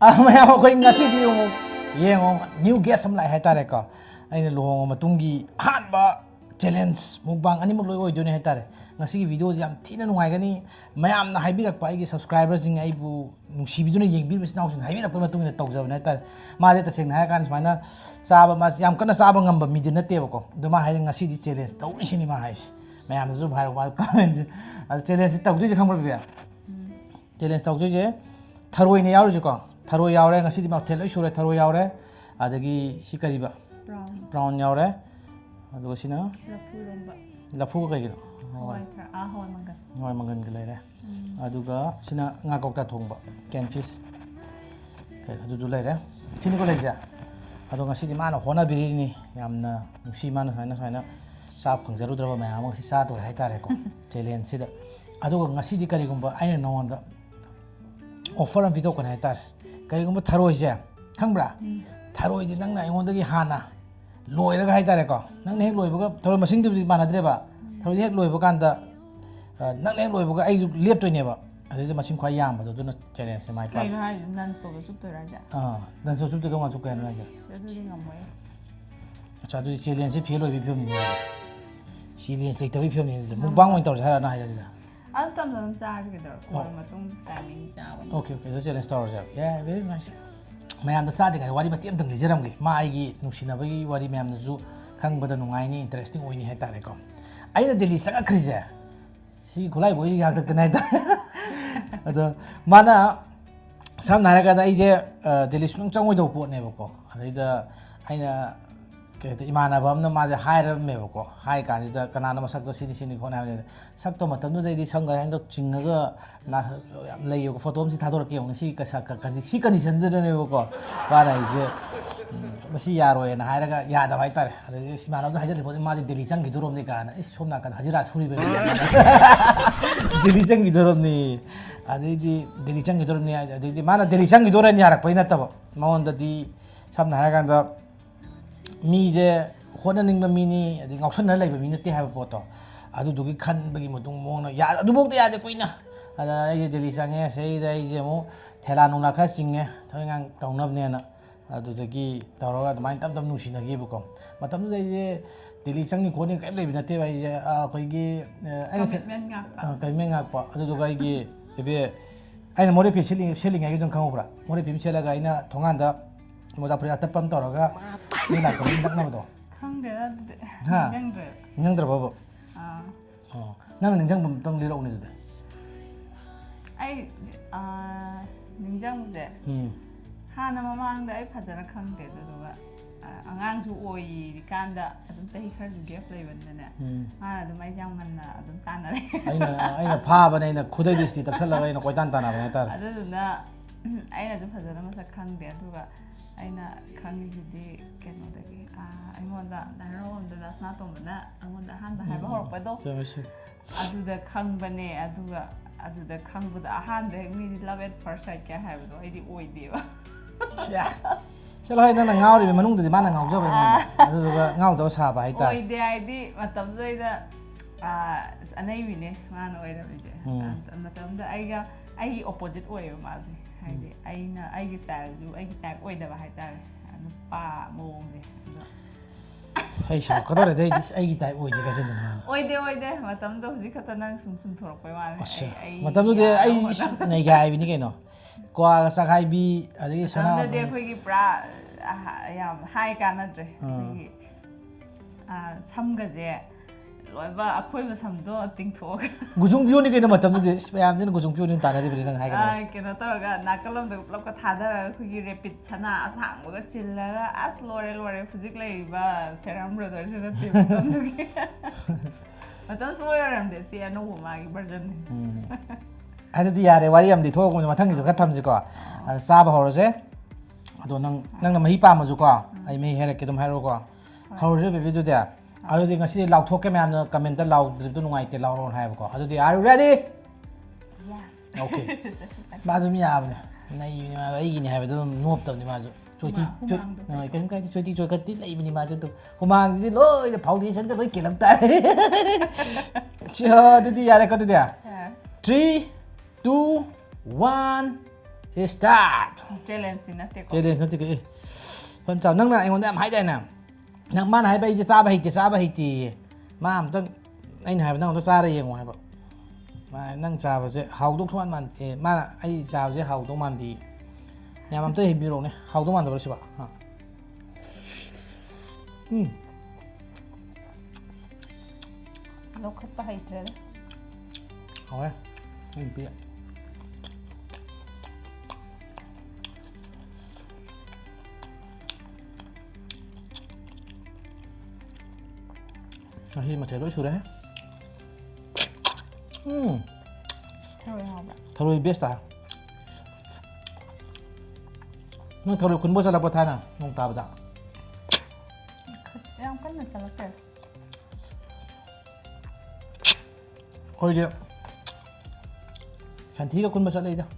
ꯃꯌꯥꯝ ꯑꯩꯈꯣꯏ ꯉꯁꯤꯗꯤ ꯑꯃꯨꯛ ꯌꯦꯡꯉꯣ ꯅ꯭ꯌꯨ ꯒꯦꯁ ꯑꯃ ꯂꯥꯛꯑꯦ ꯍꯥꯏꯇꯥꯔꯦꯀꯣ ꯑꯩꯅ ꯂꯨꯍꯣꯡꯉ ꯃꯇꯨꯡꯒꯤ ꯑꯍꯥꯟꯕ ꯆꯦꯂꯦꯟꯖ ꯃꯨꯛꯕꯥꯡ ꯑꯅꯤꯃꯛ ꯂꯣꯏ ꯑꯣꯏꯗꯣꯏꯅꯦ ꯍꯥꯏꯇꯥꯔꯦ ꯉꯁꯤꯒꯤ ꯚꯤꯗꯤꯑꯣꯁꯤ ꯌꯥꯝ ꯊꯤꯅ ꯅꯨꯡꯉꯥꯏꯒꯅꯤ ꯃꯌꯥꯝꯅ ꯍꯥꯏꯕꯤꯔꯛꯄ ꯑꯩꯒꯤ ꯁꯕꯁꯀ꯭ꯔꯥꯏꯕꯔꯁꯤꯡ ꯑꯩꯕꯨ ꯅꯨꯡꯁꯤꯕꯤꯗꯨꯅ ꯌꯦꯡꯕꯤꯔꯤꯕ ꯏꯆꯤꯟ ꯏꯅꯥꯎꯁꯤꯡꯅ ꯍꯥꯏꯕꯤꯔꯛꯄꯒꯤ ꯃꯇꯨꯡ ꯏꯟꯅ ꯇꯧꯖꯕꯅꯦ ꯍꯥꯏꯇꯥꯔꯦ ꯃꯥꯁꯦ ꯇꯁꯦꯡꯅ ꯍꯥꯏꯔꯀꯥꯟꯗ ꯁꯨꯃꯥꯏꯅ ꯆꯥꯕ ꯃꯥꯁꯦ ꯌꯥꯝ ꯀꯟꯅ ꯆꯥꯕ ꯉꯝꯕ ꯃꯤꯗꯤ ꯅꯠꯇꯦꯕꯀꯣ ꯑꯗꯣ ꯃꯥ ꯍꯥꯏꯁꯦ ꯉꯁꯤꯗꯤ ꯆꯦꯂꯦꯟꯖ ꯇꯧꯔꯤꯁꯤꯅꯤ ꯃꯥ ꯍꯥꯏꯁꯦ ꯃꯌꯥꯝꯅꯁꯨ ꯍꯥꯏꯔꯛ ꯃꯥ ꯀꯃꯦꯟꯁꯦ ꯑꯗꯣ ꯆꯦꯂꯦꯟꯖꯁꯤ ꯇꯧꯗꯣꯏꯁꯦ ꯈꯪꯕ꯭ꯔ ꯕꯤꯕꯦ ꯆꯦꯂꯦꯟꯖ ꯇꯧꯗꯣꯏꯁꯦ ꯊꯔꯣꯏꯅ ꯌꯥꯎꯔꯤꯁꯦꯀꯣ ꯊꯔꯣꯏ ꯌꯥꯎꯔꯦ ꯉꯁꯤꯗꯤ ꯃꯊꯦꯜ ꯂꯣꯏ ꯁꯨꯔꯦ ꯊꯔꯣꯏ ꯌꯥꯎꯔꯦ ꯑꯗꯒꯤ ꯁꯤ ꯀꯔꯤꯕ ꯄ꯭ꯔꯥꯎꯟ ꯌꯥꯎꯔꯦ ꯑꯗꯨꯒ ꯁꯤꯅ ꯂꯐꯨꯒ ꯀꯩꯒꯤꯅꯣ ꯍꯋꯥꯏ ꯃꯪꯒꯟꯒ ꯂꯩꯔꯦ ꯑꯗꯨꯒ ꯁꯤꯅ ꯉꯥ ꯀꯧꯇꯥ ꯊꯣꯡꯕ ꯀꯦꯟ ꯐꯤꯁ ꯑꯗꯨꯗꯨ ꯂꯩꯔꯦ ꯁꯤꯅꯤꯀꯣ ꯂꯩꯔꯤꯁꯦ ꯑꯗꯣ ꯉꯁꯤꯗꯤ ꯃꯥꯅ ꯍꯣꯠꯅꯕꯤꯔꯤꯅꯤ ꯌꯥꯝꯅ ꯅꯨꯡꯁꯤ ꯃꯥꯅ ꯁꯨꯃꯥꯏꯅ ꯆꯥꯕ ꯐꯪꯖꯔꯨꯗ꯭ꯔꯕ ꯃꯌꯥꯝ ꯑꯃ ꯉꯁꯤ ꯆꯥꯗꯣꯔꯦ ꯍꯥꯏꯇꯥꯔꯦꯀꯣ ꯆꯦꯂꯦꯟꯖꯁꯤꯗ ꯑꯗꯨꯒ ꯉꯁꯤꯗꯤ ꯀꯔꯤꯒꯨꯝꯕ ꯑꯩꯅ ꯅꯉꯣꯟꯗ ꯑꯣꯐꯔ ꯑꯃ ꯄꯤꯊꯣꯛꯀꯅꯤ ꯍꯥꯏꯇꯥꯔꯦ ꯀꯔꯤꯒꯨꯝꯕ ꯊꯔꯣꯏꯁꯦ ꯈꯪꯕ꯭ꯔꯥ ꯊꯔꯣꯏꯁꯦ ꯅꯪꯅ ꯑꯩꯉꯣꯟꯗꯒꯤ ꯍꯥꯟꯅ ꯂꯣꯏꯔꯒ ꯍꯥꯏꯇꯥꯔꯦꯀꯣ ꯅꯪꯅ ꯍꯦꯛ ꯂꯣꯏꯕꯒ ꯊꯔꯣꯏ ꯃꯁꯤꯡꯗꯨꯕꯨꯗꯤ ꯃꯥꯟꯅꯗ꯭ꯔꯦꯕ ꯊꯔꯣꯏꯁꯦ ꯍꯦꯛ ꯂꯣꯏꯕ ꯀꯥꯟꯗ ꯅꯪꯅ ꯍꯦꯛ ꯂꯣꯏꯕꯒ ꯑꯩꯁꯨ ꯂꯦꯞꯇꯣꯏꯅꯦꯕ ꯑꯗꯨꯗ ꯃꯁꯤꯡ ꯈ꯭ꯋꯥꯏ ꯌꯥꯝꯕꯗꯣ ꯑꯗꯨꯅ ꯆꯦꯂꯦꯟꯖꯁꯦ ꯃꯥꯏ ꯄꯥꯛ ꯀꯩꯅꯣ ꯍꯥꯏꯁꯦ ꯅꯟ ꯁ꯭ꯇꯣꯞꯇ ꯆꯨꯞꯇꯣꯏꯔꯥ ꯍꯥꯏꯁꯦ ꯅꯪ ꯆꯨꯞꯇꯣꯏ ꯀꯃꯥꯏꯅ ꯆꯨꯞꯀꯦ ꯍꯥꯏꯅꯣ ꯍꯥꯏꯁꯦ ꯑꯗꯨꯗꯤ ꯉꯝꯃꯣꯏ ꯑꯠꯆꯥ ꯑꯗꯨꯗꯤ ꯆꯦꯂꯦꯟꯖꯁꯦ ꯐꯦꯜ ꯑꯣꯏꯕꯒꯤ ꯐꯤꯕꯝꯅꯤꯅꯦ ꯆꯦꯂꯦꯟꯖ ꯂꯩꯇꯕꯒꯤ ꯐꯤꯕꯝꯅꯤ ꯑꯗꯨꯗꯤ ꯃꯨꯛꯕꯥꯡ ꯑꯣꯏꯅ ꯇꯧꯔꯁꯦ ꯍꯥꯏꯔꯅ ꯍꯥꯏꯁꯦ ꯑꯗꯨꯗ ꯑꯗꯨꯝ ꯇꯞꯅ ꯑꯗꯨꯝ ꯆꯥꯔꯁꯤ ꯀꯩꯗꯧꯔꯦ ꯀꯣꯟꯅ ꯃꯇꯨꯡ ꯇꯥꯏꯃꯤꯡ ꯆꯥꯕ ꯑꯣꯀꯦ ꯑꯗꯨ ꯆꯦꯂꯦꯟꯖ ꯇꯧꯔꯁꯦ ꯌꯥꯏ ꯚꯦꯔꯤ ꯅꯥꯏꯁ ꯃꯌꯥꯝꯗ ꯆꯥꯗ꯭ꯔꯤꯉꯩꯗ ꯋꯥꯔꯤ ꯃꯇꯦꯛ ꯑꯃꯇꯪ ꯂꯤꯖꯔꯝꯒꯦ ꯃꯥ ꯑꯩꯒꯤ ꯅꯨꯡꯁꯤꯅꯕꯒꯤ ꯋꯥꯔꯤ ꯃꯌꯥꯝꯅꯁꯨ ꯈꯪꯕꯗ ꯅꯨꯡꯉꯥꯏꯅꯤ ꯏꯟꯇꯔꯦꯁꯇꯤꯡ ꯑꯣꯏꯅꯤ ꯍꯥꯏꯇꯥꯔꯦꯀꯣ ꯑꯩꯅ ꯗꯦꯜꯂꯤ ꯆꯪꯉꯛꯈ꯭ꯔꯤꯁꯦ ꯁꯤꯒꯤ ꯈꯨꯠꯂꯥꯏꯕꯣꯏꯒꯤ ꯉꯥꯛꯇꯅꯦ ꯍꯥꯏꯇꯥꯔꯦ ꯑꯗꯣ ꯃꯥꯅ ꯁꯝꯅ ꯍꯥꯏꯔꯀꯥꯟꯗ ꯑꯩꯁꯦ ꯗꯦꯜꯂꯤ ꯁꯨꯡꯆꯪ ꯆꯪꯉꯣꯏꯗꯧꯕ ꯄꯣꯠꯅꯦꯕꯀꯣ ꯑꯗꯩꯗ ꯑꯩꯅ ꯀꯩ ꯍꯥꯏꯇꯥꯔꯦ ꯏꯃꯥꯟꯅꯕ ꯑꯃꯅ ꯃꯥꯁꯦ ꯍꯥꯏꯔꯝꯃꯦꯕꯀꯣ ꯍꯥꯏ ꯀꯥꯟꯁꯤꯗ ꯀꯅꯥꯅ ꯃꯁꯛꯇꯣ ꯁꯤꯅꯤ ꯈꯣꯠꯅꯤ ꯍꯥꯏꯕꯅꯤꯅ ꯁꯛꯇꯣ ꯃꯇꯝꯗꯨꯗꯩꯗꯤ ꯁꯝꯒ ꯍꯦꯟꯗꯣ ꯆꯤꯡꯉꯒ ꯌꯥꯝ ꯂꯩꯌꯦꯕꯀꯣ ꯐꯣꯇꯣ ꯑꯃꯁꯤ ꯊꯥꯗꯣꯔꯛꯀꯦ ꯌꯦꯡꯉꯨ ꯁꯤ ꯀꯟꯗꯤꯁꯟꯗꯨꯗꯅꯦꯕꯀꯣ ꯃꯥꯅ ꯑꯩꯁꯦ ꯃꯁꯤ ꯌꯥꯔꯣꯏꯅ ꯍꯥꯏꯔꯒ ꯌꯥꯗꯕ ꯍꯥꯏꯇꯥꯔꯦ ꯑꯗꯒꯤ ꯏꯃꯥꯟꯅꯕꯗ ꯍꯥꯏꯖꯤꯜꯂꯤ ꯄꯣꯠꯅꯤ ꯃꯥꯗꯤ ꯗꯦꯜꯂꯤ ꯆꯪꯈꯤꯗꯣꯔobꯅꯤ ꯀꯥꯏꯅ ꯁꯣꯝ ꯅꯥꯀꯟꯗ ꯍꯖꯤꯔꯥ ꯁꯨꯔꯤꯕꯅꯤ ꯗꯦꯜꯂꯤ ꯆꯪꯈꯤꯗꯣꯔobꯅꯤ ꯑꯗꯩꯗꯤ ꯗꯦꯜꯂꯤ ꯆꯪꯈꯤꯗꯣꯔꯕꯅꯤ ꯑꯗꯩꯗꯤ ꯃꯥꯅ ꯗꯦꯜꯂꯤ ꯆꯪꯈꯤꯗꯣꯔꯦꯅ ꯌꯥꯔꯛꯄꯩ ꯅꯠꯇꯕ ꯃꯉꯣꯟꯗꯗꯤ ꯁꯝꯅ ꯍꯥꯏꯔꯀꯥꯟꯗ ꯃꯤꯁꯦ ꯍꯣꯠꯅꯅꯤꯡꯕ ꯃꯤꯅꯤ ꯑꯗꯩ ꯉꯥꯎꯁꯟꯅꯔ ꯂꯩꯕ ꯃꯤ ꯅꯠꯇꯦ ꯍꯥꯏꯕ ꯄꯣꯠꯇꯣ ꯑꯗꯨꯗꯨꯒꯤ ꯈꯟꯕꯒꯤ ꯃꯇꯨꯡ ꯃꯑꯣꯡꯅ ꯑꯗꯨꯐꯥꯎꯗ ꯌꯥꯗꯦ ꯀꯨꯏꯅ ꯑꯗ ꯑꯩꯁꯦ ꯗꯦꯜꯂꯤ ꯆꯪꯉꯦ ꯁꯤꯗꯩꯗ ꯑꯩꯁꯦ ꯑꯃꯨꯛ ꯊꯦꯂꯥ ꯅꯨꯡꯂꯥ ꯈꯔ ꯆꯤꯡꯉꯦ ꯊꯕꯛ ꯏꯟꯈꯥꯡ ꯇꯧꯅꯕꯅꯦꯅ ꯑꯗꯨꯗꯒꯤ ꯇꯧꯔꯒ ꯑꯗꯨꯃꯥꯏꯅ ꯇꯞ ꯇꯞꯅ ꯅꯨꯡꯁꯤꯅꯈꯤꯕꯀꯣ ꯃꯇꯝꯗꯨꯗ ꯑꯩꯁꯦ ꯗꯦꯜꯂꯤ ꯆꯪꯅꯤ ꯈꯣꯠꯅꯤ ꯀꯔꯤꯝ ꯂꯩꯕ ꯅꯠꯇꯦꯕ ꯑꯩꯁꯦ ꯑꯩꯈꯣꯏꯒꯤ ꯀꯃꯤꯠꯃꯦꯟ ꯉꯥꯛꯄ ꯑꯗꯨꯗꯨꯒ ꯑꯩꯒꯤ ꯑꯩꯅ ꯃꯣꯔꯦ ꯐꯤ ꯁꯦꯠꯂꯤꯉꯩꯒꯤꯗꯣ ꯈꯪꯍꯧꯕ꯭ꯔꯥ ꯃꯣꯔꯦ ꯐꯤ ꯁꯦꯠꯂꯒ ꯑꯩꯅ ꯊꯣꯡꯒꯥꯟꯗ ꯃꯣꯖꯥ ꯐꯨꯔꯤꯠ ꯑꯇꯞꯄ ꯑꯃ ꯇꯧꯔꯒ ꯃꯤ ꯂꯥꯛꯄꯗ ꯅꯛꯅꯕꯗꯣ ꯈꯪꯗꯦꯗ ꯑꯗꯨꯗꯤ ꯅꯤꯡꯁꯤꯡꯗ꯭ꯔꯕꯕ ꯅꯪꯅ ꯅꯤꯡꯁꯤꯡꯕ ꯑꯃꯇꯪ ꯂꯤꯔꯛꯎꯅꯦ ꯑꯗꯨꯗꯤ ꯑꯩ ꯅꯤꯡꯁꯤꯡꯕꯁꯦ ꯍꯥꯟꯅ ꯃꯃꯥꯡꯗ ꯑꯩ ꯐꯖꯅ ꯈꯪꯗꯦ ꯑꯗꯨꯗꯨꯒ ꯑꯉꯥꯡꯁꯨ ꯑꯣꯏꯔꯤꯀꯥꯟꯗ ꯑꯗꯨꯝ ꯆꯍꯤ ꯈꯔꯁꯨ ꯒꯦꯞ ꯂꯩꯕꯅꯤꯅꯅꯦ ꯃꯥꯅ ꯑꯗꯨꯝ ꯑꯩꯁꯦ ꯌꯥꯝ ꯉꯟꯅ ꯑꯗꯨꯝ ꯇꯥꯟꯅꯔꯦ ꯑꯩꯅ ꯐꯥꯕꯅꯦ ꯑꯩꯅ ꯈꯨꯗꯩꯗ ꯏꯁꯇꯤ ꯇꯛꯁꯜꯂꯒ ꯑꯩꯅ ꯀꯣꯏꯇꯥꯟ ꯇꯥꯟꯅꯕꯅꯦ ꯍꯥꯏꯇꯥꯔꯦ ꯑꯗꯨꯗꯨꯅ ꯑꯩꯅꯁꯨ ꯐꯖꯅ ꯃꯁꯛ ꯈꯪꯗꯦ ꯑꯗꯨꯒ ꯑꯩꯅ ꯈꯪꯉꯤꯁꯤꯗꯤ ꯀꯩꯅꯣꯗꯒꯤ ꯑꯩꯉꯣꯟꯗ ꯂꯥꯏꯍꯔꯥꯎꯕꯝꯗ ꯁꯅꯥꯇꯣꯝꯕꯅ ꯑꯩꯉꯣꯟꯗ ꯑꯍꯥꯟꯕ ꯍꯥꯏꯕ ꯍꯧꯔꯛꯄꯗꯣ ꯑꯗꯨꯗ ꯈꯪꯕꯅꯦ ꯑꯗꯨꯒ ꯑꯗꯨꯗ ꯈꯪꯕꯗ ꯑꯍꯥꯟꯕ ꯍꯦꯛ ꯃꯤꯗꯤ ꯂꯞ ꯑꯦꯠ ꯐꯥꯔꯁ ꯁꯥꯏꯠ ꯀꯌꯥ ꯍꯥꯏꯕꯗꯣ ꯑꯩꯗꯤ ꯑꯣꯏꯗꯦꯕ ꯆꯠꯂꯣ ꯍꯣꯏ ꯅꯪꯅ ꯉꯥꯎꯔꯤꯕ ꯃꯅꯨꯡꯗꯗꯤ ꯃꯥꯅ ꯉꯥꯎꯖꯕ ꯑꯩꯉꯣꯟꯗ ꯑꯗꯨꯗꯨꯒ ꯉꯥꯎꯗꯕ ꯁꯥꯕ ꯍꯥꯏꯇꯥꯔꯦ ꯑꯣꯏꯗꯦ ꯍꯥꯏꯗꯤ ꯃꯇꯝꯗꯨꯗꯩꯗ ꯑꯅꯩꯕꯤꯅꯦ ꯃꯥꯅ ꯑꯣꯏꯔꯝꯃꯤꯁꯦ ꯃꯇꯝꯗ ꯑꯩꯒꯤ ꯑꯣꯄꯣꯖꯤꯠ ꯑꯣꯏꯌꯦꯕ ꯃꯥꯁꯦ ꯍꯥꯏꯗꯤ ꯑꯩꯒꯤ ꯁ꯭ꯇꯥꯏꯜꯁꯨ ꯑꯩꯒꯤ ꯇꯥꯏꯞ ꯑꯣꯏꯗꯕ ꯍꯥꯏꯇꯥꯔꯦ ꯅꯨꯄꯥ ꯃꯑꯣꯡꯁꯦ ꯑꯗꯣ ꯑꯩ ꯁꯥꯎꯔꯛꯀꯗꯧꯔꯦꯗ ꯑꯩꯒꯤ ꯇꯥꯏꯞ ꯑꯣꯏꯗꯦ ꯀꯥꯏꯁꯤꯟꯗꯅ ꯃꯥꯅ ꯑꯣꯏꯗꯦ ꯃꯇꯝꯗꯣ ꯍꯧꯖꯤꯛ ꯈꯛꯇ ꯅꯪ ꯁꯨꯝ ꯊꯣꯔꯛꯄꯩ ꯋꯥꯅꯤ ꯃꯇꯝꯗꯨꯗꯤ ꯑꯩ ꯅꯩꯒꯥꯏꯕꯤꯅꯤ ꯀꯩꯅꯣ ꯀ꯭ꯋꯥꯒ ꯆꯥꯛꯈꯥꯏꯕꯤ ꯑꯗꯒꯤ ꯃꯇꯝꯗꯗꯤ ꯑꯩꯈꯣꯏꯒꯤ ꯄꯨꯔꯥ ꯌꯥꯝ ꯍꯥꯏ ꯀꯥꯟꯅꯗ꯭ꯔꯦ ꯑꯩꯈꯣꯏꯒꯤ ꯁꯝꯒꯁꯦ ꯂꯣꯏꯕ ꯑꯈꯣꯏꯕ ꯁꯝꯗꯣ ꯇꯤꯡꯊꯣꯛꯑꯒ ꯒꯨꯖꯨꯡ ꯄꯤꯌꯣꯅꯤ ꯀꯩꯅꯣ ꯃꯇꯝꯗꯨꯗꯤ ꯃꯌꯥꯝꯁꯤꯅ ꯒꯨꯖꯨꯡ ꯄꯤꯌꯣꯅꯤ ꯇꯥꯟꯅꯔꯤꯕꯅꯤ ꯅꯪ ꯍꯥꯏꯒꯅꯣ ꯀꯩꯅꯣ ꯇꯧꯔꯒ ꯅꯥꯀꯜꯂꯣꯝꯗ ꯄꯨꯂꯞꯀ ꯊꯥꯗꯔꯒ ꯑꯩꯈꯣꯏꯒꯤ ꯔꯦꯄꯤꯠ ꯁꯅꯥ ꯑꯁꯥꯡꯕꯒ ꯆꯤꯜꯂꯒ ꯑꯁ ꯂꯣꯏꯔꯦ ꯍꯧꯖꯤꯛ ꯂꯩꯔꯤꯕ ꯁꯦꯔꯥꯝ ꯕ꯭ꯔꯗꯔꯁꯨ ꯅꯠꯇꯦ ꯃꯇꯝꯗꯨꯒꯤ ꯃꯇꯝ ꯁꯨꯡꯑꯣꯏ ꯑꯣꯏꯔꯝꯗꯦ ꯁꯤ ꯑꯅꯧꯕ ꯃꯥꯒꯤ ꯚꯔꯖꯟꯅꯤ ꯑꯗꯨꯗꯤ ꯌꯥꯔꯦ ꯋꯥꯔꯤ ꯑꯃꯗꯤ ꯊꯣꯛꯑꯒꯨꯝꯁꯦ ꯃꯊꯪꯒꯤꯁꯨ ꯈꯔ ꯊꯝꯁꯤꯀꯣ ꯑꯗꯣ ꯆꯥꯕ ꯍꯧꯔꯁꯦ ꯑꯗꯣ ꯅꯪꯅ ꯃꯍꯤ ꯄꯥꯝꯃꯁꯨꯀꯣ ꯑꯩ ꯃꯍꯤ ꯍꯩꯔꯛꯀꯦ ꯑꯗꯨꯝ ꯍꯥꯏꯔꯛꯑꯣꯀꯣ ꯍꯧꯔꯁꯦ ꯕꯦꯕꯤꯗꯨꯗꯤ ꯑꯗꯨꯗꯤ ꯉꯁꯤ ꯂꯥꯎꯊꯣꯛꯀꯦ ꯃꯌꯥꯝꯅ ꯀꯃꯦꯟꯇ ꯂꯥꯎꯗ꯭ꯔꯤꯕꯗꯣ ꯅꯨꯡꯉꯥꯏꯇꯦ ꯂꯥꯎꯔꯣꯅ ꯍꯥꯏꯕꯀꯣ ꯑꯗꯨꯗꯤ ꯑꯥꯔ ꯌꯨ ꯔꯦꯗꯤ ꯑꯣꯀꯦ ꯃꯥꯁꯨ ꯑꯗꯨꯝ ꯌꯥꯕꯅꯦ ꯅꯩꯕꯅꯤ ꯃꯥꯁꯨ ꯑꯩꯒꯤꯅꯤ ꯍꯥꯏꯕꯗꯣ ꯑꯗꯨꯝ ꯅꯣꯞꯇꯕꯅꯤ ꯃꯥꯁꯨ ꯀꯩꯝ ꯀꯥꯏꯗꯦ ꯆꯣꯏꯇꯤ ꯆꯣꯏꯈꯠꯇꯤ ꯂꯩꯕꯅꯤ ꯃꯥꯁꯨ ꯑꯗꯨꯝ ꯍꯨꯃꯥꯡꯁꯤꯗꯤ ꯂꯣꯏꯅ ꯐꯥꯎꯟꯗꯦꯁꯟꯗ ꯂꯣꯏ ꯀꯦꯜꯂꯝ ꯇꯥꯔꯦ ꯑꯗꯨꯗꯤ ꯌꯥꯔꯦꯀꯣ ꯑꯗꯨꯗꯤ 3 2 1 start เจเลนส์นะเด็ก เจเดนส์นั่นที่คือคนเจ้านั่งน่ะไอ้คนนี้หายใจน่ะนั่งบ้านหายไปจะซาบะฮิจะซาบะฮิตีมาต้องไอ้หายไปนั่งต้องซาได้ยังไงแบบมานั่งซาบะเสียเฮาทุกวันมันมาไอ้ซาบะเสียเฮาทุกวันดีเนี่ยมันต้องเห็นบิโรเนี่ยเฮาทุกวันตัวใช่ปะฮะเราคัดไปให้เธอ เอาไว้ไม่เปรี้ยวที่มาเทด้วยชูได้เท่าไหร่ครับทารุยเบสตาเมื่อทารุยคุณบ่สลับประทานอ่ะนงตาบดายังกันเหมือนจะรับแต่โอ้ยเดียวฉันที่ก็คุณบ่สลับเลยจ้ะ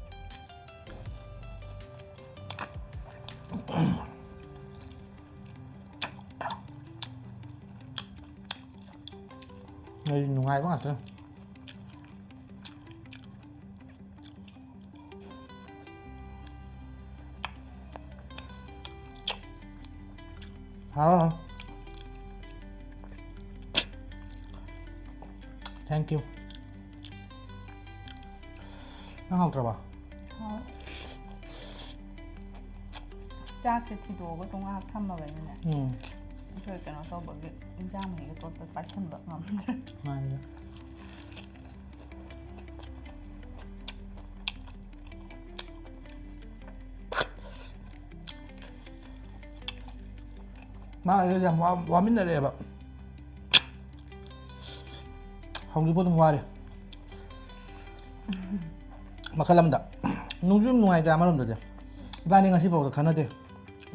เลยหนุ่มง่ายมากจ้ะthank you น่าหอมจังวะจากที่ดูก็ต้องอาบทำมาแบบนี้ช่วยกันเราชอบแบบจ้างมาให้ตัวไปปัดฉันแบบนั้นมาเลยมาเลยอย่างว่ามินอะไรแบบเขาดูพูดถึงว่าเลยมาขลังด่านุ่งจุ่มนุ่งไอ้จ้ามาลุ่มเด็ดบ้านนี้งั้นสิบอกเด็กขนาดเด็ก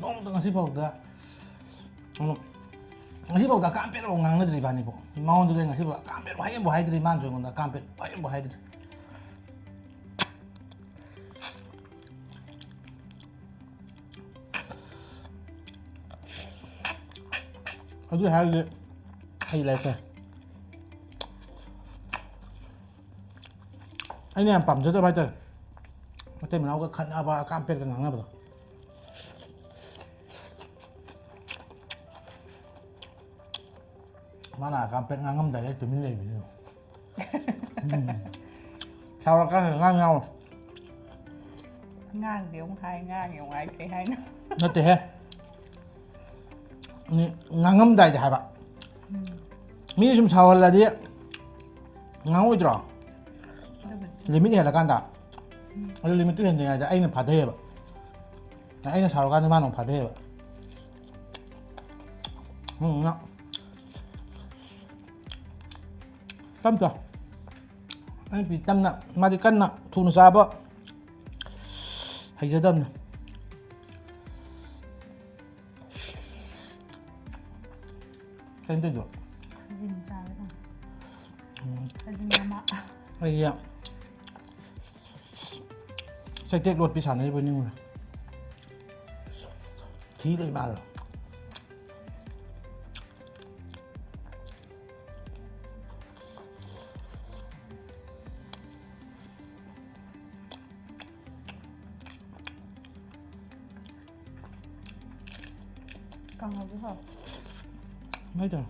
น้องต้องงั้นสิบอกเด็กงั้นสิบอกเด็กการเป็นองค์งานนั่นดีบ้านนี้บอกน้องดูเลยงั้นสิบอกการเป็นว่ายังบ่ให้ดีมันจงกันการเป็นว่ายังบ่ให้ดีเขาดูให้เลยให้อะไรไปไอ้เนี่ยปั๊มจะไปเจอมาเต็มแล้วก็ขันอาบะการเป็นกันหนังนะบ่มาหน้าการเป็นงานงำใจได้ตัวมินเลยไปเลยชาวละก็งานเงางานเดี๋ยวไทยงานอย่างไรไปให้นะนั่นแต่นี่งานงำใจจะหายปะมีชุมชาวอะไรดิงานอุ้ยจ้ะลิมิตเหรอกันด่าลิมิตตัวเห็นยังไงจะไอ้เนี่ยพาเทปไอ้เนี่ยชาวกันที่บ้านของพาเทปเนาะตั้มจ้ะไอ้ปีตั้มน่ะมาดิกันน่ะทุนซาบะให้จะดันนะเต้นด้วยจิมจ้าเลยป่ะจิมยามะไอ้เนี่ยใช้เทครถพิชานนี่เป็นยังไงทีเลยมาเลยกังวลด้วยค่ะไม่จ้ะ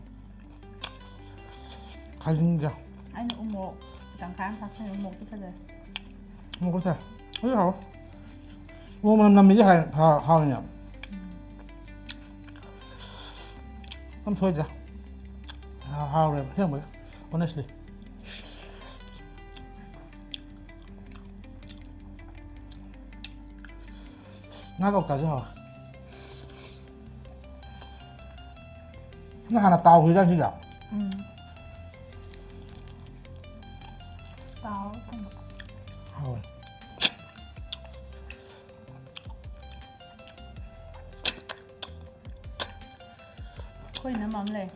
ใครยิงจ้ะไอ้หนูอุโมงค์ต่างค้างทักใช้อุโมงค์ที่เขาเลยโอ้ก็ใช่เฮ้ยเขาโอ้มันมีที่ใครพาเขาเนี่ยต้องช่วยจ้ะเขาเลยเที่ยงไป honestly น่าตกใจด้วยเหรอ那还能倒回再去讲。倒。好。คุยน้ำมันเลย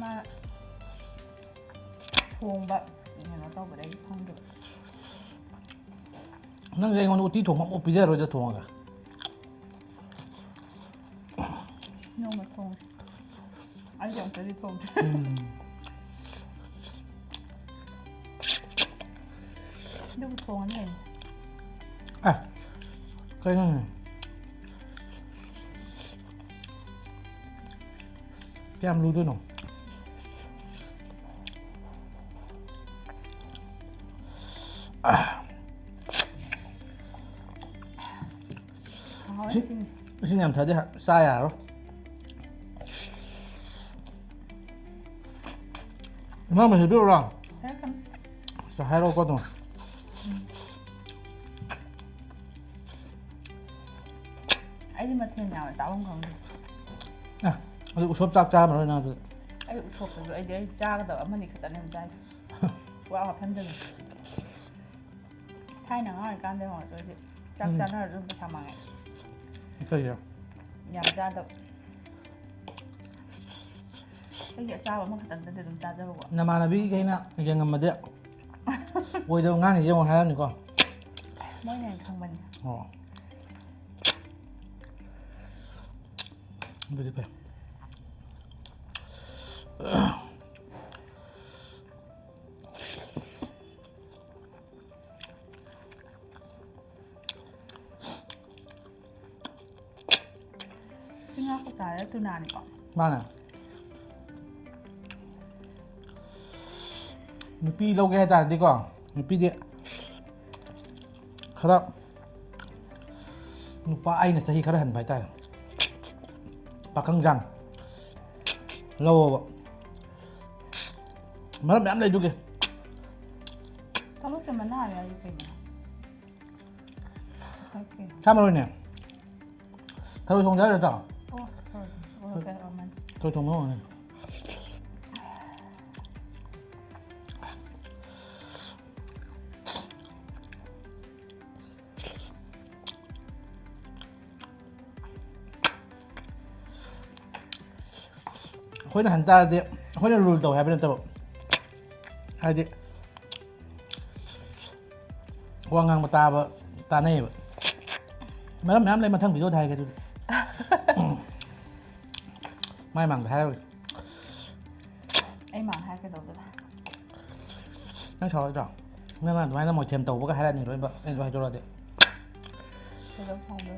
มาพวงแบบอย่างเราต้องไปได้ห้องดึกนั่นเองมันอุทิศถุงมันอุปพิเศษเราจะถุงกันโน้มมาทงไอ้อย่างจะได้ทงดูทงอันนี้ อ่ะก็นั่นไงแก้มรู้ด้วยหนู 好新 신경 더 싸야 알아? 마음에 해보라. 약간 자, 해로 거든. 아이 마트에 나와 자원 강도 야, 어디 우섭 짝자 말어 나도. 아이 우석도 아이 짜가도 아무리 그다는 짜 와 판정 타이나 할 간데 뭐 저기 짝짜나 좀 참아해 그래요. 양 짜도 이게 짜고 뭐 그다는 데 좀 짜자고 나만아비 개나 이제 ngầm 오이도 ngang 이제 뭐 하는 거. 뭐냐 강만 어. 이거 돼. 생각보다 두나니까 많아. 누피 lâu ghé ta đi con nupi đi khá nupa ai này sahi khá hẳn phải tay bà căng răng lâu mà làm đây được kìa Kamu sebenarnya ya gitu ya. Oke. sao mà rồi nè thôi không nhớ được đâu Oh, sorry. Oh, oke, aman. thôi không nói này khối là hành ta đi khối là lùi đầu hai bên tao hai đi quang ngang mà ta này mà lắm lên mà thân bị đôi thai cái tôi may mắn thai rồi Em mang hai cái đồ đó. nó sao rồi nên là may nó mồi chèm tàu với cái hai này rồi em cho rồi đi Sẽ đâu không được.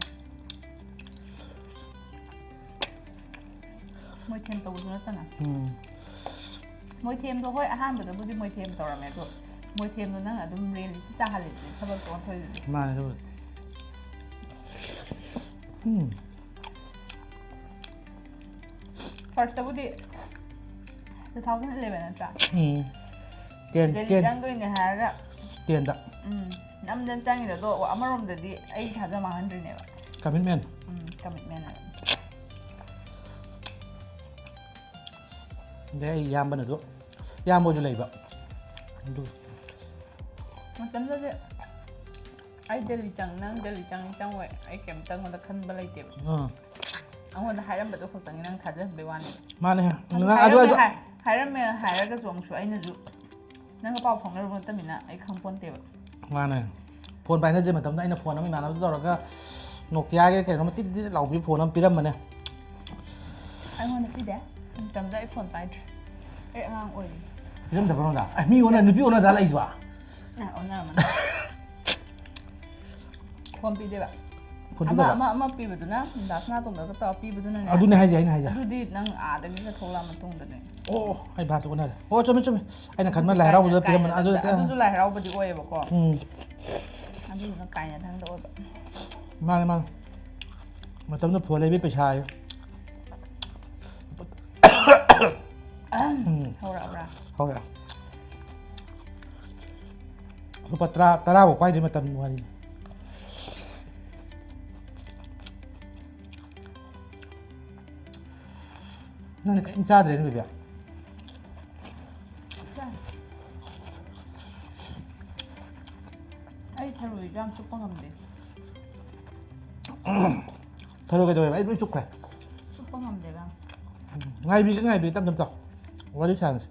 Môi thêm tàu nữa tên à? Môi thêm thôi, thôi, ham được cái môi thêm tàu là mẹ rồi. Môi thêm nó là đâm lên ta hay là sao bao giờ thôi. mà này thôi First of all, 2011 là trả. tiền Để tiền trang tôi này hà ra. tiền đó 남자 짱이라도 아무런데디 에이 가자마 한들네요. commitment commitment. để yam bên được yam mua cho lấy vậy 맞담자데 아이들 짱낭들 짱짱 왜 아이 깜짝마다 큰 발이 때. 아무나 하람도 걱정이랑 가져 배워니. mà này 아주 하람에 하라가 좀수 아이는주. 내가 봐 방을 본 때문에 아이 컴폰 때. mà này phone bay nó chơi mà tấm đây nó phone nó mới mà nó rồi cái Nokia cái nó mà tít lẩu với phone nó piram mà này I want to be there. 담자 iPhone 5. 에 오이. piram tập nó đã mi 오늘 누비 오늘 달라 이거 아 오늘만. 폰 비데바. phone 아마 비브드나 나스나 동가 또 비브드나. à này hay gì hay gì 아두디 난 아들이가 돌아만 동다네. ô hay bà tụi này ô cho mình anh là khẩn mà lại đâu rồi piram à rồi 아두주 라이 라우버디 오예버거. 아두는 까이냐 당도 오버. mà mà tấm nó phone lấy biết phải xài 오라. không ạ lupa tara bộ quay đi mà tầm ngoài đi nó này anh cha đến rồi vậy 아이 타로 이장 쑥빵하면 돼. thôi rồi rồi ấy chúc này 쑥빵하면 돼 방. ngày vì tâm tâm tập what is chance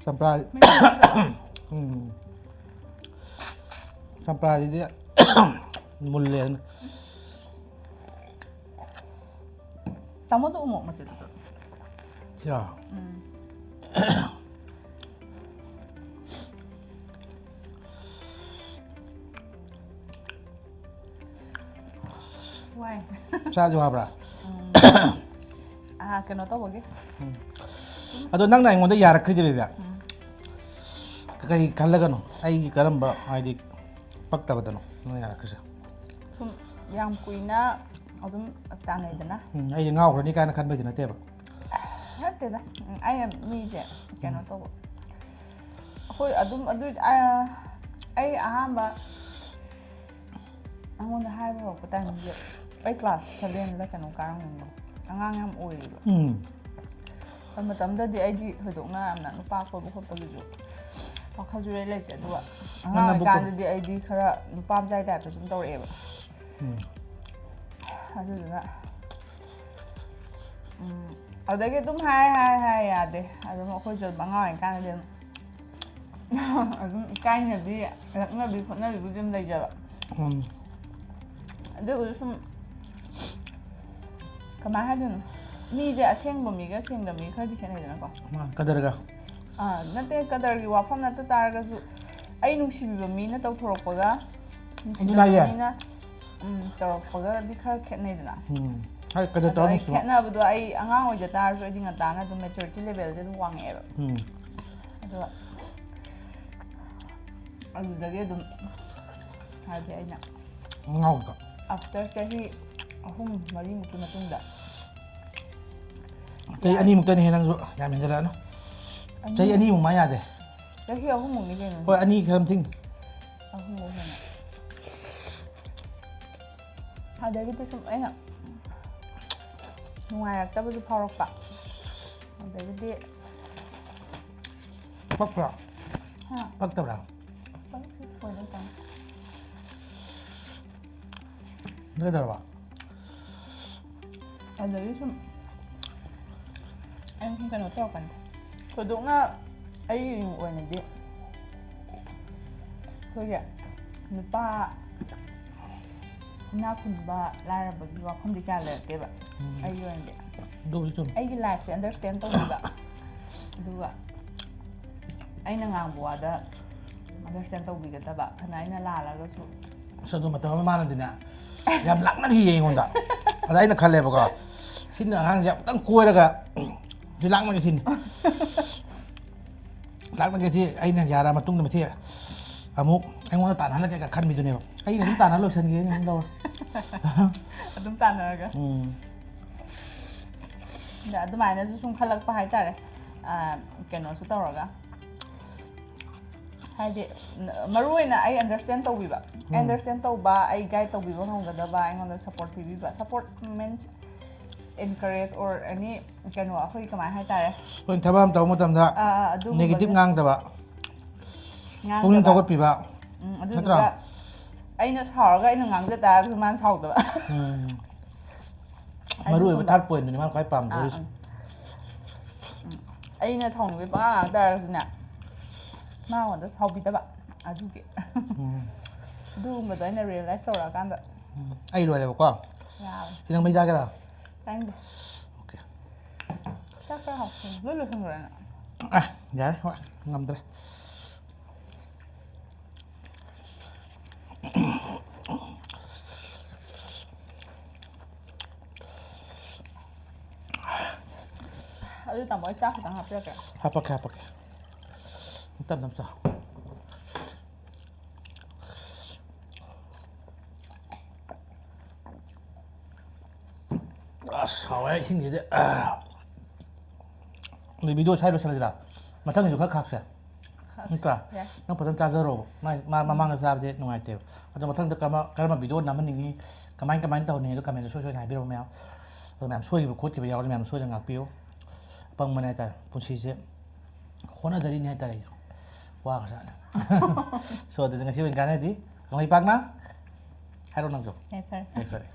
surprise surprise đi một liền 담아도 오모 맞지? chưa ꯋꯥꯏ ꯆꯥꯁꯨ ꯋꯥꯕ꯭ꯔꯥ ꯀꯩꯅꯣ ꯇꯧꯕꯒꯤ ꯑꯗꯣ ꯅꯪꯅ ꯑꯩꯉꯣꯟꯗ ꯌꯥꯔꯛꯈ꯭ꯔꯤꯗꯤ baby ꯀꯩ ꯈꯜꯂꯒꯅꯣ ꯑꯩꯒꯤ ꯀꯔꯝꯕ ꯍꯥꯏꯗꯤ ꯄꯛꯇꯕꯗꯅꯣ ꯅꯪꯅ ꯌꯥꯔꯛꯈ꯭ꯔꯤꯁꯦ ꯁꯨꯝ ꯌꯥꯝ ꯀꯨꯏꯅ ꯑꯗꯨꯝ ꯇꯥꯟꯅꯩꯗꯅ ꯑꯩꯁꯦ ꯉꯥꯎꯈ꯭ꯔꯅꯤ ꯀꯥꯏꯅ ꯈꯟꯕꯩꯗꯤ ꯅꯠꯇꯦꯕ ꯅꯠꯇꯦꯗ ꯑꯩꯅ ꯃꯤꯁꯦ ꯀꯩꯅꯣ ꯇꯧꯕ ꯑꯩꯈꯣꯏ ꯑꯗꯨꯝ ꯑꯗꯨ ꯑꯩ ꯑꯍꯥꯟꯕ ꯑꯩꯉꯣꯟꯗ ꯍꯥꯏꯕ ꯍꯧꯔꯛꯄ ꯇꯥꯏꯃꯤꯡꯁꯦ ꯑꯩ ꯀ꯭ꯂꯥꯁ 7ꯗ ꯀꯩꯅꯣ ꯀꯥꯔꯝꯒꯅꯤ ꯑꯉꯥꯡ ꯌꯥꯝ ꯑꯣꯏꯔꯤꯕ ꯃꯇꯝꯗꯗꯤ ꯑꯩꯗꯤ ꯊꯣꯏꯗꯣꯛꯅ ꯌꯥꯝꯅ ꯅꯨꯄꯥ ꯀꯣꯏꯕ ꯈꯣꯠꯄꯒꯤꯁꯨ ꯋꯥꯈꯜꯁꯨ ꯂꯩꯇꯦ ꯑꯗꯨꯒ ꯑꯉꯥꯡ ꯑꯣꯏꯔꯤꯀꯥꯟꯗꯗꯤ ꯑꯩꯗꯤ ꯈꯔ ꯅꯨꯄꯥ ꯃꯆꯥꯒꯤ ꯇꯥꯏꯞꯇ ꯁꯨꯝ ꯇꯧꯔꯛꯑꯦꯕ ꯑꯗꯨꯗꯨꯅ ꯑꯗꯨꯗꯒꯤ ꯑꯗꯨꯝ ꯍꯥꯏ ꯌꯥꯗꯦ ꯑꯗꯨꯝ ꯑꯩꯈꯣꯏꯁꯨ ꯑꯗꯨꯝ ꯑꯉꯥꯡ ꯑꯣꯏꯔꯤꯀꯥꯟꯗꯗꯤ ꯑꯗꯨꯝ ꯏꯀꯥꯏꯅꯕꯤ ꯂꯛꯅꯕꯤ ꯈꯣꯠꯅꯕꯤꯕꯨꯗꯤ ꯑꯗꯨꯝ ꯂꯩꯖꯕ ꯑꯗꯨꯒꯁꯨ ꯁꯨꯝ ꯀꯃꯥꯏꯅ ꯍꯥꯏꯗꯣꯏꯅꯣ ꯃꯤꯁꯦ ꯑꯁꯦꯡꯕ ꯃꯤꯒ ꯁꯦꯡꯗꯕ ꯃꯤꯒ ꯈꯔꯗꯤ ꯈꯦꯠꯅꯩꯗꯅꯀꯣ ꯀꯗꯔꯒ ꯅꯠꯇꯦ ꯀꯗꯔꯒꯤ ꯋꯥꯐꯝ ꯅꯠꯇ ꯇꯥꯔꯒꯁꯨ ꯑꯩ ꯅꯨꯡꯁꯤꯕꯤꯕ ꯃꯤꯅ ꯇꯧꯊꯣꯔꯛꯄꯒ ꯅꯨꯡꯁꯤꯗꯕ ꯃꯤꯅ ꯇꯧꯔꯛꯄꯒꯗꯤꯈꯔ ꯈꯦꯠꯅꯩꯗꯅ ꯑꯗꯣ ꯑꯩ ꯈꯦꯠꯅꯕꯗꯣ ꯑꯩ ꯑꯉꯥꯡ ꯑꯣꯏꯖ ꯇꯥꯔꯁꯨ ꯑꯩꯗꯤ ꯉꯟꯇꯥꯅ ꯑꯗꯨꯝ ꯃꯦꯆꯨꯔꯤꯇꯤ ꯂꯦꯚꯦꯜꯁꯦ ꯑꯗꯨꯝ ꯋꯥꯡꯉꯛꯑꯦꯕ ꯑꯗꯨꯒ ꯑꯗꯨꯗꯒꯤ ꯑꯗꯨꯝ ꯍꯥꯏꯗꯤ ꯑꯩꯅ ꯉꯥꯎꯕ ꯑꯐꯇꯔ ꯆꯍꯤ 3-4ꯃꯨꯛꯀꯤ ꯃꯇꯨꯡꯗ ꯆꯍꯤ 2ꯃꯨꯛꯇꯅꯤ ꯍꯦ ꯅꯪꯁꯨ ꯌꯥꯝ ꯍꯦꯟꯖꯜꯂꯛꯑꯅꯨ ꯆꯍꯤ 2ꯃꯨꯛ ꯃꯥ ꯌꯥꯗꯦ ꯆꯍꯤ 3ꯃꯨꯛꯅꯤ ꯀꯩꯅꯣ ꯍꯣꯏ 2 ꯈꯔ ꯊꯤꯡ 3ꯃꯨꯛ ꯍꯦꯟꯅ ꯑꯗꯒꯤꯗꯤ ꯁꯨꯝ ꯑꯩꯅ ꯅꯨꯡꯉꯥꯏꯔꯛꯇꯕꯁꯨ ꯐꯥꯎꯔꯛꯄ ꯑꯗꯒꯤꯗꯤ ꯄꯛꯄ꯭ꯔꯥ ꯄꯛꯇꯕ꯭ꯔꯥ ꯀꯩꯗꯧꯔꯕ ꯑꯗꯒꯤ ꯁꯨꯝ ꯑꯩꯅ ꯁꯨꯝ ꯀꯩꯅꯣ ꯇꯧꯔꯛꯀꯅꯤ ꯊꯣꯏꯗꯣꯛꯅ ꯑꯩꯒꯤ ꯑꯣꯏꯅꯗꯤ ꯑꯩꯈꯣꯏꯒꯤ ꯅꯨꯄꯥ ꯏꯅꯥꯛ ꯈꯨꯟꯕ ꯂꯥꯏꯔꯕꯒꯤ ꯋꯥꯐꯝꯗꯤ ꯀꯌꯥ ꯂꯩꯔꯛꯇꯦꯕ ꯑꯩꯒꯤ ꯑꯣꯏꯅꯗꯤ ꯑꯩꯒꯤ ꯂꯥꯏꯐꯁꯦ ꯑꯟꯗꯔꯁꯇꯦꯟ ꯇꯧꯕꯤꯕ ꯑꯗꯨꯒ ꯑꯩꯅ ꯉꯥꯡꯕ ꯋꯥꯗ ꯑꯟꯗꯔꯁꯇꯦꯟ ꯇꯧꯕꯤꯒꯗꯕ ꯐꯅ ꯑꯩꯅ ꯂꯥꯜꯂꯒꯁꯨ ꯑꯗꯨ ꯃꯇꯝ ꯑꯃ ꯃꯥꯟꯅꯗꯤꯅꯦ ꯌꯥꯝ ꯂꯥꯛꯅꯈꯤꯌꯦ ꯑꯩꯉꯣꯟꯗ ꯑꯗ ꯑꯩꯅ ꯈꯜꯂꯦꯕꯀꯣ ꯁꯤꯅ ꯑꯉꯥꯡꯁꯦ ꯑꯃꯨꯛꯇꯪ ꯀꯣꯏꯔꯒ ꯁꯤ ꯂꯥꯛꯅꯒꯦ ꯁꯤꯅꯤ ꯂꯥꯛꯅꯒꯦ ꯁꯤ ꯑꯩꯅ ꯌꯥꯔ ꯃꯇꯨꯡꯗ ꯃꯁꯤ ꯑꯃꯨꯛ ꯑꯩꯉꯣꯟꯗ ꯇꯥꯟꯅꯍꯜꯂꯒꯦꯒ ꯈꯟꯕꯤꯗꯨꯅꯦꯕ ꯑꯩꯅ ꯑꯗꯨꯝ ꯇꯥꯟꯅ ꯂꯣꯏꯁꯤꯟꯒꯦꯅ ꯑꯗꯨꯝ ꯇꯧꯔꯦ ꯑꯗꯨꯝ ꯇꯥꯟꯅꯔꯒ ꯑꯗꯨꯃꯥꯏꯅꯁꯨ ꯁꯨꯝ ꯈꯜꯂꯛꯄ ꯍꯥꯏꯇꯥꯔꯦ ꯀꯩꯅꯣꯁꯨ ꯇꯧꯔꯒ ꯍꯥꯏꯗꯤ ꯃꯔꯨ ꯑꯣꯏꯅ ꯑꯩ ꯑꯟꯗꯔꯁꯇꯦꯟ ꯇꯧꯕꯤꯕ ꯑꯟꯗꯔꯁꯇꯦꯟ ꯇꯧꯕ ꯑꯩ ꯒꯥꯏꯗ ꯇꯧꯕꯤꯕ ꯉꯝꯒꯗꯕ ꯑꯩꯉꯣꯟꯗ ꯁꯞꯄꯣꯔꯠ ꯄꯤꯕꯤꯕ support means encourage or any ꯀꯩꯅꯣ ꯑꯩꯈꯣꯏ ꯀꯃꯥꯏꯅ ꯍꯥꯏꯇꯥꯔꯦ ꯑꯩꯈꯣꯏꯅ ꯊꯕꯛ ꯑꯃ ꯇꯧꯕ ꯃꯇꯝꯗ ꯅꯦꯒꯦꯇꯤꯚ ꯉꯥꯡꯗꯕ ꯄꯨꯛꯅꯤꯡ ꯊꯧꯒꯠꯄꯤꯕ ꯑꯗꯨꯗꯨꯒ ꯑꯩꯅ ꯁꯥꯎꯔꯒ ꯑꯩꯅ ꯉꯥꯡꯖ ꯇꯥꯔꯒꯁꯨ ꯃꯥꯅ ꯁꯥꯎꯗꯕ ꯃꯔꯨ ꯑꯣꯏꯕ ꯊꯥꯔꯠ ꯄꯣꯏꯟꯠꯅꯤ ꯃꯥꯅ ꯈ꯭ꯋꯥꯏ ꯄꯥꯝꯖꯔꯤꯁꯦ ꯑꯩꯅ ꯁꯥꯎꯅꯤꯡꯕꯩ ꯄꯉꯥꯡ ꯉꯥꯡ ꯇꯥꯔꯒꯁꯨꯅꯦ ꯃꯉꯣꯟꯗ ꯁꯥꯎꯕꯤꯗꯕ ꯑꯗꯨꯒꯤ ꯑꯗꯨꯒꯨꯝꯕꯗꯣ ꯑꯩꯅ ꯔꯤꯌꯦꯂꯥꯏꯁ ꯇꯧꯔꯛꯑꯀꯥꯟꯗ ꯑꯩ ꯂꯣꯏꯔꯦꯕꯀꯣ ꯌꯥꯔꯦ ꯁꯤ ꯅꯪ ꯃꯩ ꯆꯥꯒꯦꯔꯥ ꯆꯥꯅꯤꯡꯗꯦ ꯑꯣꯀꯦ ꯆꯥꯛ ꯈꯔ ꯍꯥꯞꯄꯣ ꯂꯣꯏ ꯂꯣꯏꯁꯟꯈ꯭ꯔꯦꯅ ꯌꯥꯔꯦ ꯍꯣꯏ ꯉꯝꯗ꯭ꯔꯦ ꯑꯗꯨ ꯇꯥꯃꯣ ꯑꯩ ꯆꯥꯛ ꯈꯤꯇꯪ ꯍꯥꯞꯄꯤꯔꯛꯀꯦ ꯍꯥꯞꯄꯛꯀꯦ ꯇꯞꯅ ꯆꯥꯎ ꯑꯁ ꯍꯥꯎꯋꯦ ꯏꯁꯤꯡꯁꯤꯗꯤ ꯚꯤꯗꯤꯑꯣ ꯁ꯭ꯋꯥꯏ ꯂꯣꯏꯁꯤꯜꯂꯁꯤꯔꯥ ꯃꯊꯪꯒꯤꯁꯨ ꯈꯔ ꯈꯥꯛꯁꯦ ꯅꯠꯇ꯭ꯔꯥ ꯅꯪ ꯐꯖꯅ ꯆꯥꯖꯔꯣꯕ ꯃꯥ ꯃꯃꯥꯡꯗ ꯆꯥꯕꯗꯤ ꯅꯨꯡꯉꯥꯏꯇꯦꯕ ꯑꯗꯣ ꯃꯊꯪꯗ ꯀꯔꯝꯕ ꯚꯤꯗꯤꯑꯣ ꯅꯝꯍꯟꯅꯤꯡꯉꯤ ꯀꯃꯥꯏꯅ ꯇꯧꯍꯟꯅꯤꯡꯉꯤ ꯑꯗꯣ ꯀꯃꯦꯟꯇ ꯁꯣꯏꯅ ꯍꯥꯏꯕꯤꯔꯛꯑꯣ ꯃꯌꯥꯝ ꯑꯗꯣ ꯃꯌꯥꯝ ꯁꯣꯏꯈꯤꯕ ꯈꯣꯠꯈꯤꯕ ꯌꯥꯎꯔꯗꯤ ꯃꯌꯥꯝ ꯁꯣꯏꯗꯅ ꯉꯥꯛꯄꯤꯌꯨ ꯑꯄꯪꯕꯅꯦ ꯍꯥꯏꯇꯥꯔꯦ ꯄꯨꯟꯁꯤꯁꯦ ꯍꯣꯠꯅꯗꯔꯤꯅꯦ ꯍꯥꯏꯇꯥꯔꯦ ꯑꯩꯁꯨ ꯋꯥꯈ꯭ꯔꯖꯥꯠꯅꯦ ꯁꯣ ꯑꯗꯨꯗꯤ ꯉꯁꯤ ꯑꯣꯏꯅ ꯀꯥꯟꯅꯗꯤ ꯀꯪꯂꯩꯄꯥꯛꯅ ꯍꯥꯏꯔꯣ ꯅꯪꯁꯨ ꯐꯔꯦ ꯐꯔꯦ